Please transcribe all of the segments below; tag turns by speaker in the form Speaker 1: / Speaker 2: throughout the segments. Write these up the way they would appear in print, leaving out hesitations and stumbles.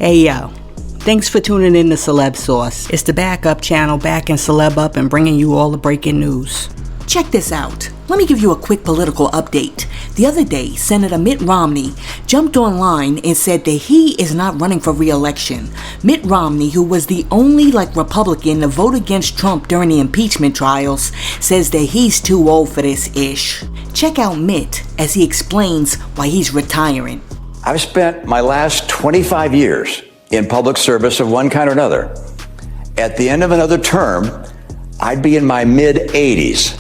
Speaker 1: Hey yo, thanks for tuning in to Celeb Source. It's the backup channel backing Celeb up and bringing you all the breaking news. Check this out. Let me give you a quick political update. The other day, Senator Mitt Romney jumped online and said that he is not running for re-election. Mitt Romney, who was the only Republican to vote against Trump during the impeachment trials, says that he's too old for this ish. Check out Mitt as he explains why he's retiring.
Speaker 2: I've spent my last 25 years in public service of one kind or another. At the end of another term, I'd be in my mid-80s.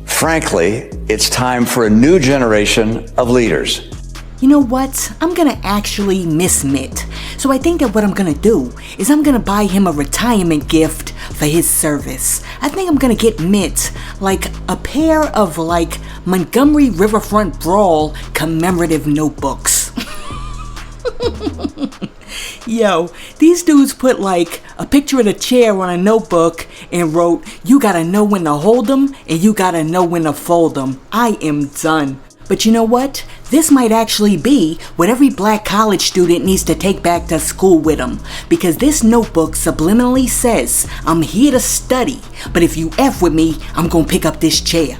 Speaker 2: Frankly, it's time for a new generation of leaders.
Speaker 1: You know what? I'm gonna actually miss Mitt. So I think that what I'm gonna do is I'm gonna buy him a retirement gift for his service. I think I'm gonna get Mitt a pair of Montgomery Riverfront Brawl commemorative notebooks. Yo, these dudes put a picture of the chair on a notebook and wrote, "You gotta know when to hold them and you gotta know when to fold them." I am done. But you know what? This might actually be what every black college student needs to take back to school with them. Because this notebook subliminally says, I'm here to study, but if you F with me, I'm gonna pick up this chair.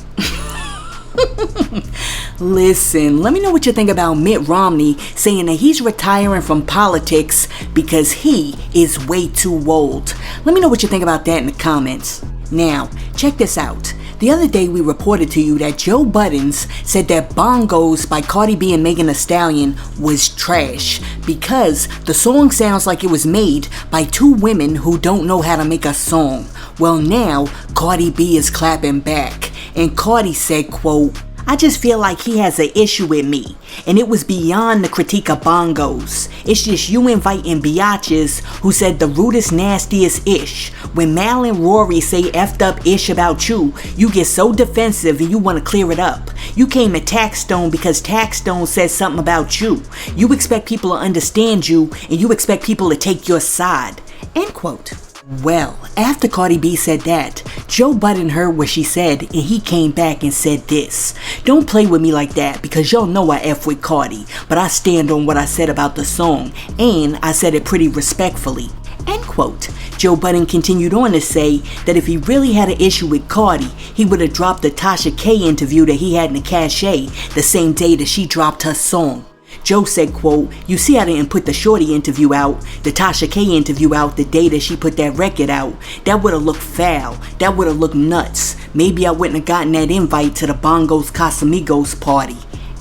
Speaker 1: Listen, let me know what you think about Mitt Romney saying that he's retiring from politics because he is way too old. Let me know what you think about that in the comments. Now, check this out. The other day we reported to you that Joe Budden said that Bongos by Cardi B and Meghan Stallion was trash because the song sounds like it was made by two women who don't know how to make a song. Well, now Cardi B is clapping back, and Cardi said, quote, "I just feel like he has an issue with me, and it was beyond the critique of Bongos. It's just you inviting biatches who said the rudest, nastiest ish. When Mal and Rory say effed up ish about you, you get so defensive and you want to clear it up. You came at Taxstone because Taxstone says something about you. You expect people to understand you, and you expect people to take your side." End quote. Well, after Cardi B said that, Joe Budden heard what she said and he came back and said this: "Don't play with me like that because y'all know I F with Cardi, but I stand on what I said about the song, and I said it pretty respectfully." End quote. Joe Budden continued on to say that if he really had an issue with Cardi, he would have dropped the Tasha K interview that he had in the Cache the same day that she dropped her song. Joe said, quote, "You see I didn't put the Shorty interview out, the Tasha K interview out the day that she put that record out. That would have looked foul. That would have looked nuts. Maybe I wouldn't have gotten that invite to the Bongos Casamigos party."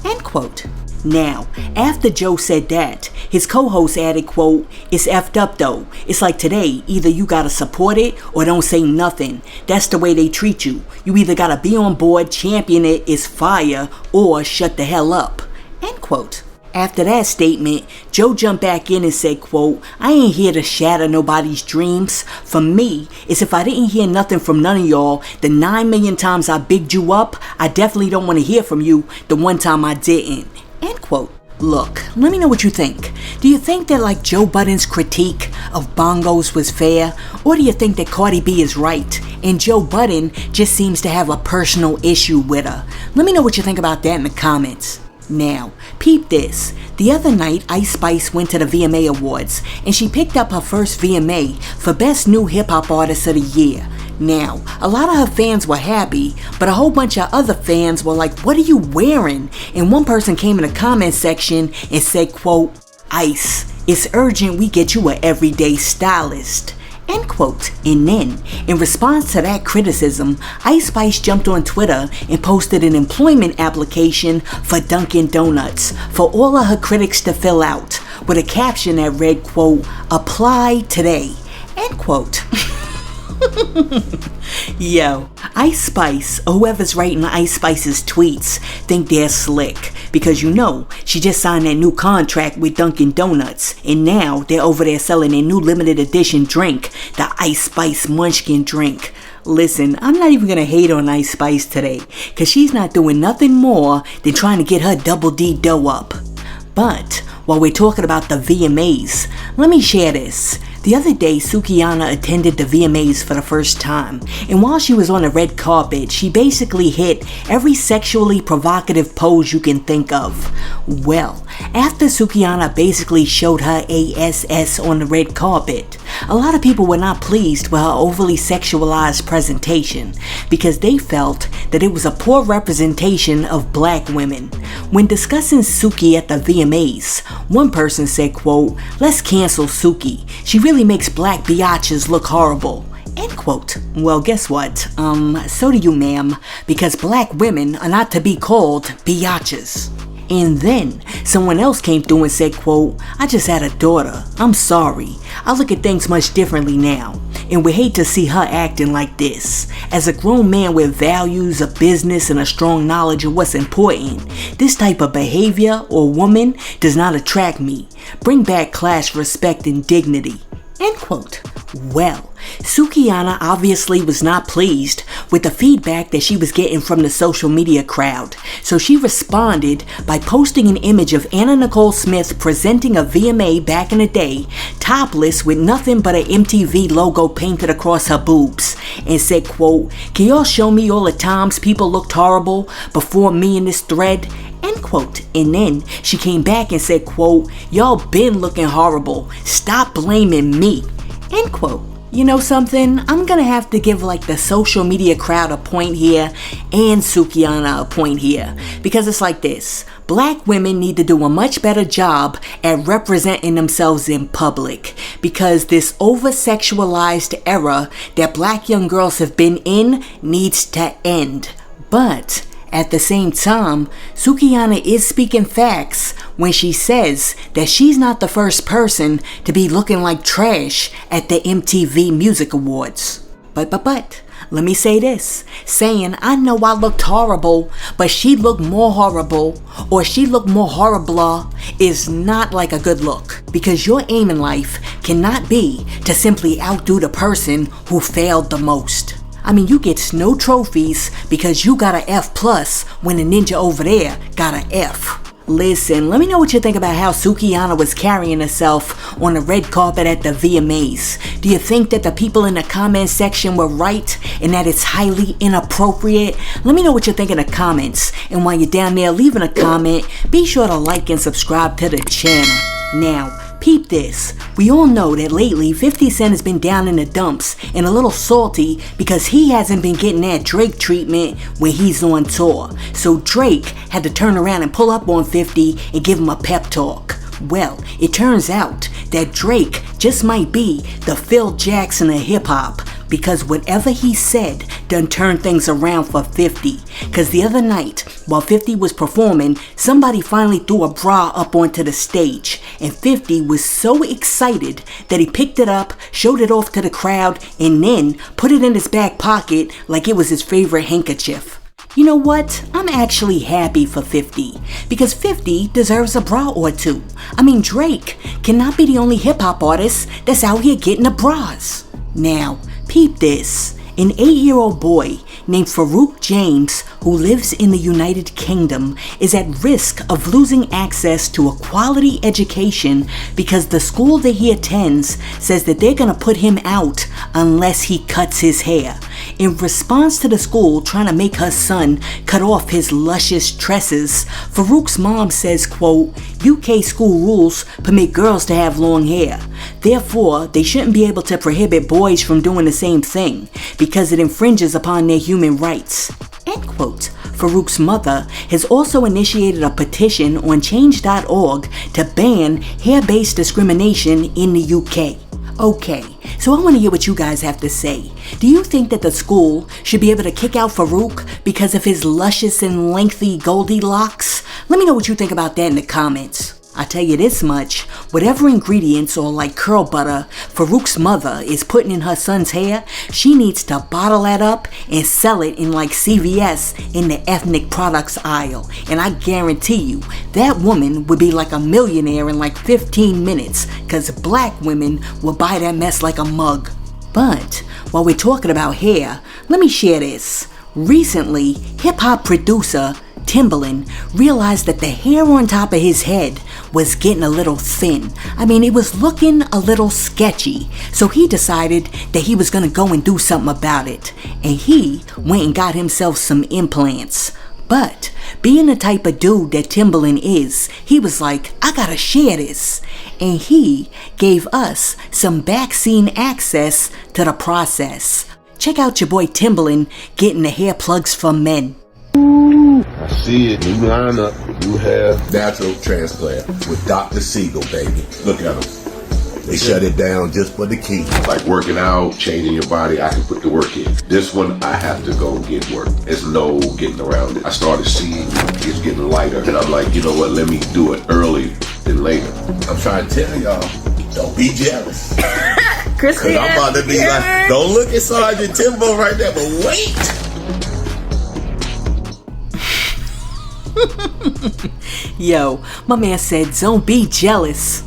Speaker 1: End quote. Now, after Joe said that, his co-host added, quote, "It's effed up though. It's like today, either you gotta support it or don't say nothing. That's the way they treat you. You either gotta be on board, champion it, it's fire, or shut the hell up." End quote. After that statement, Joe jumped back in and said, quote, "I ain't here to shatter nobody's dreams. For me, it's if I didn't hear nothing from none of y'all, the 9 million times I bigged you up, I definitely don't want to hear from you the one time I didn't." End quote. Look, let me know what you think. Do you think that Joe Budden's critique of Bongos was fair? Or do you think that Cardi B is right and Joe Budden just seems to have a personal issue with her? Let me know what you think about that in the comments. Now, peep this. The other night, Ice Spice went to the VMA Awards, and she picked up her first VMA for Best New Hip Hop Artist of the Year. Now, a lot of her fans were happy, but a whole bunch of other fans were like, "What are you wearing?" And one person came in the comment section and said, quote, "Ice, it's urgent we get you a everyday stylist." End quote. And then, in response to that criticism, Ice Spice jumped on Twitter and posted an employment application for Dunkin' Donuts for all of her critics to fill out, with a caption that read, quote, "Apply today." End quote. Yo, Ice Spice, or whoever's writing Ice Spice's tweets, think they're slick because she just signed that new contract with Dunkin' Donuts, and now they're over there selling their new limited edition drink, the Ice Spice Munchkin drink. Listen, I'm not even gonna hate on Ice Spice today because she's not doing nothing more than trying to get her double D dough up. But while we're talking about the VMAs, let me share this. The other day, Sukihana attended the VMAs for the first time, and while she was on the red carpet, she basically hit every sexually provocative pose you can think of. Well, after Sukihana basically showed her ASS on the red carpet, a lot of people were not pleased with her overly sexualized presentation because they felt that it was a poor representation of black women. When discussing Suki at the VMAs, one person said, quote, "Let's cancel Suki. She really makes black biatches look horrible." End quote. Well, guess what? So do you, ma'am, because black women are not to be called biatches. And then someone else came through and said, quote, "I just had a daughter. I'm sorry. I look at things much differently now, and would hate to see her acting like this. As a grown man with values, a business, and a strong knowledge of what's important, this type of behavior or woman does not attract me. Bring back class, respect, and dignity." End quote. Well, Sukihana obviously was not pleased with the feedback that she was getting from the social media crowd, so she responded by posting an image of Anna Nicole Smith presenting a VMA back in the day, topless with nothing but an MTV logo painted across her boobs, and said, quote, "Can y'all show me all the times people looked horrible before me in this thread?" End quote. And then she came back and said, quote, "Y'all been looking horrible. Stop blaming me." End quote. You know something? I'm gonna have to give like the social media crowd a point here and Sukihana a point here, because it's like this. Black women need to do a much better job at representing themselves in public, because this over-sexualized era that black young girls have been in needs to end. But at the same time, Sukihana is speaking facts when she says that she's not the first person to be looking like trash at the MTV Music Awards. But, let me say this. Saying, "I know I looked horrible, but she looked more horrible," or "she looked more horrible," is not like a good look. Because your aim in life cannot be to simply outdo the person who failed the most. I mean, you get no trophies because you got an F+ when the ninja over there got an F. Listen, let me know what you think about how Sukihana was carrying herself on the red carpet at the VMAs. Do you think that the people in the comment section were right and that it's highly inappropriate? Let me know what you think in the comments. And while you're down there leaving a comment, be sure to like and subscribe to the channel. Now, peep this. We all know that lately 50 Cent has been down in the dumps and a little salty because he hasn't been getting that Drake treatment when he's on tour. So Drake had to turn around and pull up on 50 and give him a pep talk. Well, it turns out that Drake just might be the Phil Jackson of hip hop, because whatever he said done turned things around for 50. Cause the other night, while 50 was performing, somebody finally threw a bra up onto the stage, and 50 was so excited that he picked it up, showed it off to the crowd, and then put it in his back pocket like it was his favorite handkerchief. You know what? I'm actually happy for 50, because 50 deserves a bra or two. I mean, Drake cannot be the only hip-hop artist that's out here getting the bras. Now, peep this. An 8-year-old boy named Farouk James, who lives in the United Kingdom, is at risk of losing access to a quality education because the school that he attends says that they're gonna put him out unless he cuts his hair. In response to the school trying to make her son cut off his luscious tresses, Farouk's mom says, quote, "UK school rules permit girls to have long hair. Therefore, they shouldn't be able to prohibit boys from doing the same thing because it infringes upon their human rights." End quote. Farouk's mother has also initiated a petition on change.org to ban hair-based discrimination in the UK. Okay, so I want to hear what you guys have to say. Do you think that the school should be able to kick out Farouk because of his luscious and lengthy Goldilocks? Let me know what you think about that in the comments. I tell you this much, whatever ingredients or like curl butter Farouk's mother is putting in her son's hair, she needs to bottle that up and sell it in like CVS in the ethnic products aisle. And I guarantee you, that woman would be like a millionaire in like 15 minutes, cause black women will buy that mess like a mug. But while we're talking about hair, let me share this. Recently, hip-hop producer Timbaland realized that the hair on top of his head was getting a little thin. I mean, it was looking a little sketchy. So he decided that he was gonna go and do something about it. And he went and got himself some implants. But being the type of dude that Timbaland is, he was like, I gotta share this. And he gave us some backseat access to the process. Check out your boy Timbaland getting the hair plugs for men.
Speaker 3: I see it. New lineup, new hair.
Speaker 4: Natural transplant with Dr. Siegel, baby. Look at them. They shut it down just for the key.
Speaker 3: Like working out, changing your body, I can put the work in. This one, I have to go get work. There's no getting around it. I started seeing it's getting lighter, and I'm like, you know what, let me do it early than later.
Speaker 4: I'm trying to tell y'all, don't be jealous.
Speaker 5: Christian,
Speaker 4: I'm about to be like, don't look at Sergeant Timbo right there, but wait.
Speaker 1: Yo, my man said, don't be jealous.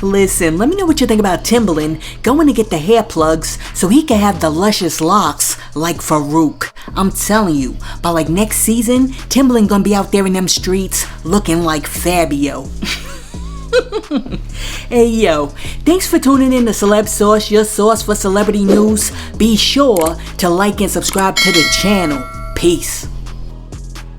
Speaker 1: Listen, let me know what you think about Timbaland going to get the hair plugs so he can have the luscious locks like Farouk. I'm telling you, by like next season, Timbaland gonna be out there in them streets looking like Fabio. Hey yo, thanks for tuning in to Celeb Source, your source for celebrity news. Be sure to like and subscribe to the channel. Peace.